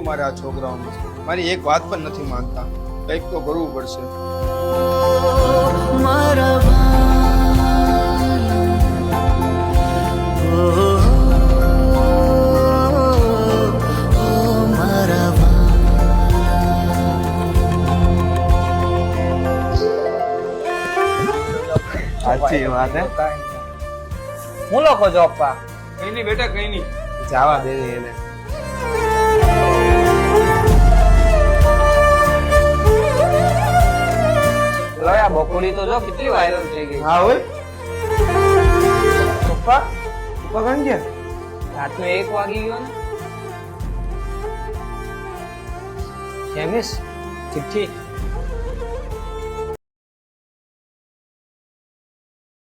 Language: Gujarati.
અમારે આ છોકરાઓને મારી એક વાત પણ નથી માનતા કંઈક તો કરવું પડશે સાચી વાત હે હું લખો છો પપ્પા? કઈ નહીં બેટા કઈ નહીં જવા દે ને એને લોયા બકોડી તો જો કેટલી વાયરલ થઈ ગઈ. હા હોય પપ્પા પપ્પા કાં ગયા રાતનો 1 વાગી ગયો ને. કેમિસ ચિઠ્ઠી